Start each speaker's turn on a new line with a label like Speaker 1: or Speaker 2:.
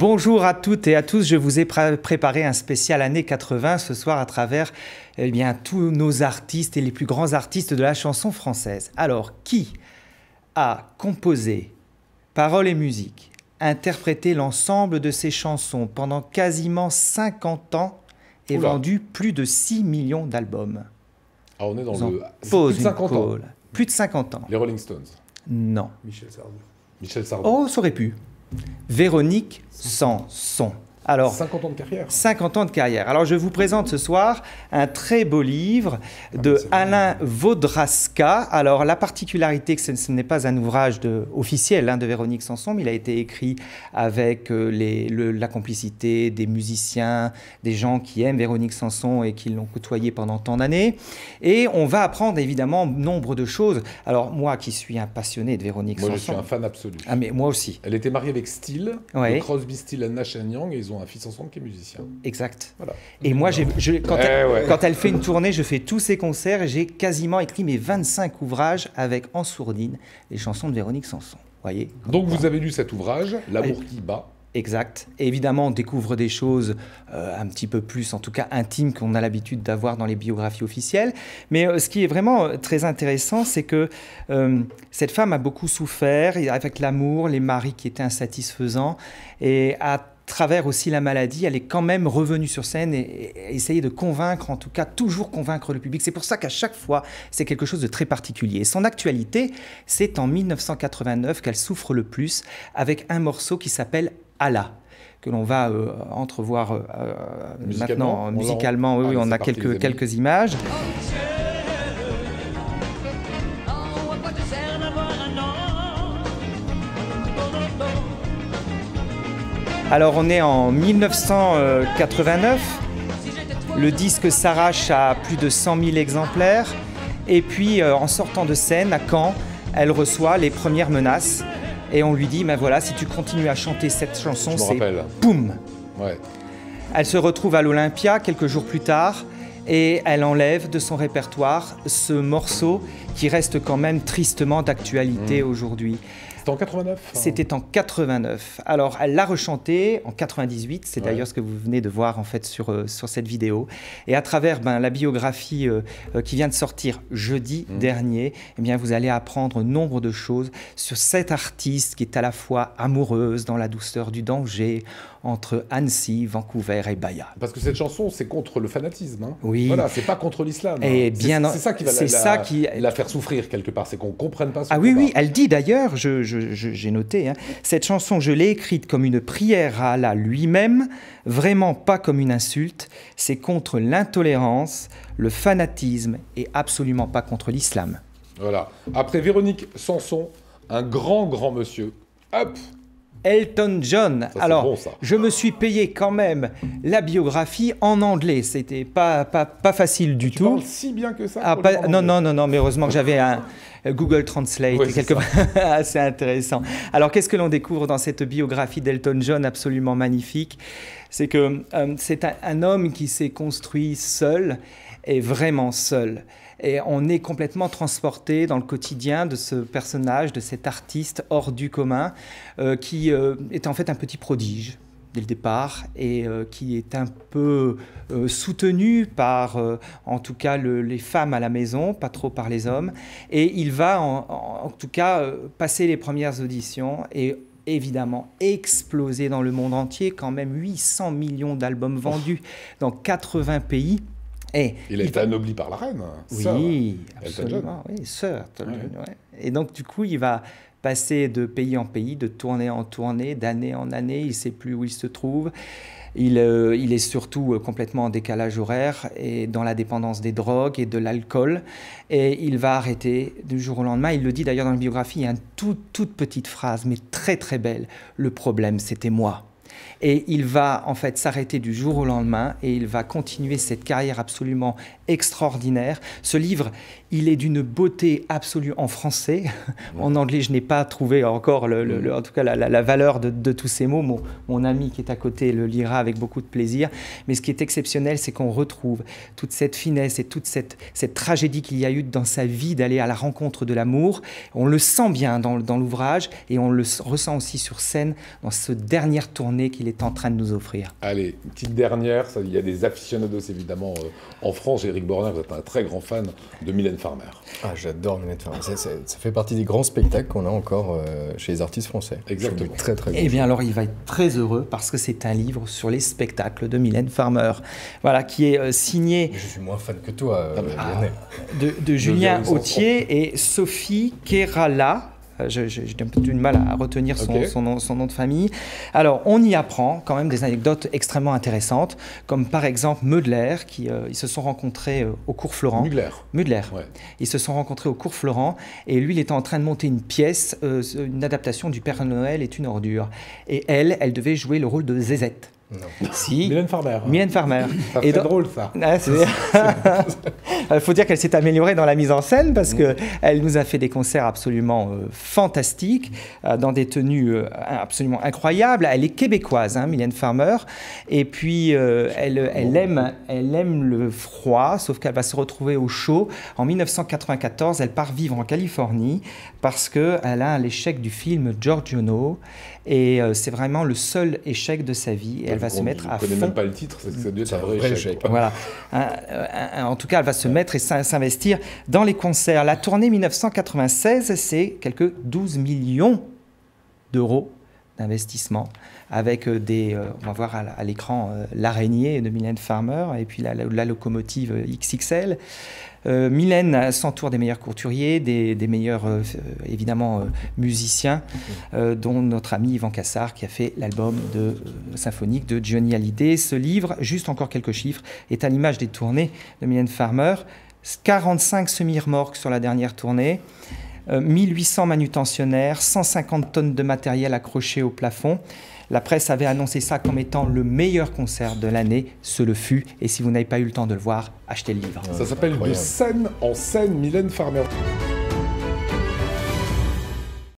Speaker 1: Bonjour à toutes et à tous, je vous ai préparé un spécial années 80 ce soir à travers tous nos artistes et les plus grands artistes de la chanson française. Alors, qui a composé, paroles et musique, interprété l'ensemble de ces chansons pendant quasiment 50 ans et vendu plus de 6 millions d'albums?
Speaker 2: Ah, on est dans le...
Speaker 1: Plus de 50 ans. Plus de 50 ans.
Speaker 2: Les Rolling Stones.
Speaker 1: Non.
Speaker 2: Michel Sardou. Michel Sardou.
Speaker 1: Oh, ça aurait pu. Véronique Sanson. Alors,
Speaker 2: 50 ans de carrière.
Speaker 1: 50 ans de carrière. Alors, je vous présente ce soir un très beau livre de Alain Vaudrasca. Alors, la particularité, que ce n'est pas un ouvrage officiel de Véronique Sanson, mais il a été écrit avec la complicité des musiciens, des gens qui aiment Véronique Sanson et qui l'ont côtoyée pendant tant d'années. Et on va apprendre évidemment nombre de choses. Alors, moi qui suis un passionné de Véronique Sanson...
Speaker 2: Moi, je suis un fan absolu.
Speaker 1: Ah, mais moi aussi.
Speaker 2: Elle était mariée avec Steele, de Crosby, Steele & Nash & Young, et ils ont un fils ensemble qui est musicien.
Speaker 1: Exact.
Speaker 2: Voilà.
Speaker 1: Et moi, quand elle fait une tournée, je fais tous ses concerts et j'ai quasiment écrit mes 25 ouvrages avec en sourdine les chansons de Véronique Sanson. Voyez.
Speaker 2: Donc vous avez lu cet ouvrage, L'amour qui bat.
Speaker 1: Exact. Et évidemment, on découvre des choses un petit peu plus, en tout cas intimes, qu'on a l'habitude d'avoir dans les biographies officielles. Mais ce qui est vraiment très intéressant, c'est que cette femme a beaucoup souffert avec l'amour, les maris qui étaient insatisfaisants, et à travers aussi la maladie, elle est quand même revenue sur scène et essayer de convaincre, en tout cas toujours convaincre le public. C'est pour ça qu'à chaque fois, c'est quelque chose de très particulier. Et son actualité, c'est en 1989 qu'elle souffre le plus avec un morceau qui s'appelle Allah, que l'on va entrevoir maintenant musicalement. Oui, on a quelques images. Alors on est en 1989, le disque s'arrache à plus de 100 000 exemplaires et puis en sortant de scène à Caen, elle reçoit les premières menaces et on lui dit ben voilà, si tu continues à chanter cette chanson, c'est boum.
Speaker 2: Ouais.
Speaker 1: Elle se retrouve à l'Olympia quelques jours plus tard et elle enlève de son répertoire ce morceau qui reste quand même tristement d'actualité aujourd'hui.
Speaker 2: C'était en 89
Speaker 1: C'était en 89. Alors, elle l'a rechanté en 98. C'est d'ailleurs ce que vous venez de voir en fait sur cette vidéo. Et à travers la biographie qui vient de sortir jeudi dernier, eh bien, vous allez apprendre nombre de choses sur cette artiste qui est à la fois amoureuse dans la douceur du danger entre Annecy, Vancouver et Bahia.
Speaker 2: Parce que cette chanson, c'est contre le fanatisme. Hein.
Speaker 1: Oui.
Speaker 2: Voilà, c'est pas contre l'islam.
Speaker 1: Et
Speaker 2: c'est ça qui va la faire souffrir quelque part, c'est qu'on comprenne pas ce
Speaker 1: oui, oui, elle dit d'ailleurs, j'ai noté, cette chanson, je l'ai écrite comme une prière à Allah lui-même, vraiment pas comme une insulte, c'est contre l'intolérance, le fanatisme et absolument pas contre l'islam.
Speaker 2: Voilà. Après Véronique Sanson, un grand monsieur, hop,
Speaker 1: Elton John.
Speaker 2: Ça,
Speaker 1: alors,
Speaker 2: bon, ça.
Speaker 1: Je me suis payé quand même la biographie en anglais. C'était pas facile du tout. Tu
Speaker 2: parles si bien que ça.
Speaker 1: Non, mais heureusement que j'avais un Google Translate. C'est intéressant. Alors, qu'est-ce que l'on découvre dans cette biographie d'Elton John absolument magnifique? C'est que c'est un homme qui s'est construit seul et vraiment seul. Et on est complètement transporté dans le quotidien de ce personnage, de cet artiste hors du commun, qui est en fait un petit prodige dès le départ et qui est un peu soutenu par, en tout cas, les femmes à la maison, pas trop par les hommes. Et il va, en tout cas, passer les premières auditions et évidemment exploser dans le monde entier, quand même 800 millions d'albums vendus dans 80 pays.
Speaker 2: Il a été anobli par la reine.
Speaker 1: Oui, absolument. Oui, Sir. Et donc, du coup, il va passer de pays en pays, de tournée en tournée, d'année en année. Il ne sait plus où il se trouve. Il est surtout complètement en décalage horaire et dans la dépendance des drogues et de l'alcool. Et il va arrêter du jour au lendemain. Il le dit d'ailleurs dans la biographie, il y a une toute petite phrase, mais très très belle. Le problème, c'était moi. Et il va en fait s'arrêter du jour au lendemain et il va continuer cette carrière absolument extraordinaire. Ce livre, il est d'une beauté absolue en français. En anglais, je n'ai pas trouvé encore en tout cas la valeur de tous ces mots. Mon ami qui est à côté le lira avec beaucoup de plaisir. Mais ce qui est exceptionnel, c'est qu'on retrouve toute cette finesse et toute cette tragédie qu'il y a eu dans sa vie d'aller à la rencontre de l'amour. On le sent bien dans l'ouvrage et on le ressent aussi sur scène dans cette dernière tournée tournées qu'il est en train de nous offrir.
Speaker 2: Allez, une petite dernière, il y a des aficionados évidemment en France. Éric Bornard, vous êtes un très grand fan de Mylène Farmer.
Speaker 3: Ah, j'adore Mylène Farmer. Ça fait partie des grands spectacles qu'on a encore chez les artistes français.
Speaker 2: Exactement.
Speaker 3: Très, très
Speaker 1: Eh bien alors il va être très heureux parce que c'est un livre sur les spectacles de Mylène Farmer, voilà, qui est signé...
Speaker 3: Je suis moins fan que toi, Lionel.
Speaker 1: de Julien Autier et Sophie Kerala. J'ai un peu du mal à retenir son nom de famille. Alors, on y apprend quand même des anecdotes extrêmement intéressantes, comme par exemple Mudler, ils se sont rencontrés au cours Florent. Mudler. Ouais. Ils se sont rencontrés au cours Florent, et lui, il était en train de monter une pièce, une adaptation du Père Noël est une ordure. Et elle devait jouer le rôle de Zézette.
Speaker 2: Non. Si. Mylène Farmer.
Speaker 1: Mylène Farmer.
Speaker 2: C'est drôle, ça.
Speaker 1: Il faut dire qu'elle s'est améliorée dans la mise en scène parce qu'elle nous a fait des concerts absolument fantastiques, dans des tenues absolument incroyables. Elle est québécoise, hein, Mylène Farmer. Et puis, elle aime le froid, sauf qu'elle va se retrouver au chaud. En 1994, elle part vivre en Californie parce qu'elle a l'échec du film Giorgio. Et c'est vraiment le seul échec de sa vie. Et elle va se mettre à fond.
Speaker 2: Je ne connais même pas le titre, c'est que ça doit être un vrai échec.
Speaker 1: Voilà. En tout cas, elle va se mettre et s'investir dans les concerts. La tournée 1996, c'est quelques 12 millions d'euros d'investissement, avec on va voir à l'écran l'araignée de Mylène Farmer et puis la locomotive XXL. Mylène s'entoure des meilleurs couturiers, des meilleurs, évidemment, musiciens, dont notre ami Yvan Cassard, qui a fait l'album symphonique de Johnny Hallyday. Ce livre, juste encore quelques chiffres, est à l'image des tournées de Mylène Farmer. 45 semi-remorques sur la dernière tournée, 1800 manutentionnaires, 150 tonnes de matériel accroché au plafond. La presse avait annoncé ça comme étant le meilleur concert de l'année. Ce le fut. Et si vous n'avez pas eu le temps de le voir, achetez le livre.
Speaker 2: Ça s'appelle De scène en scène, Mylène Farmer.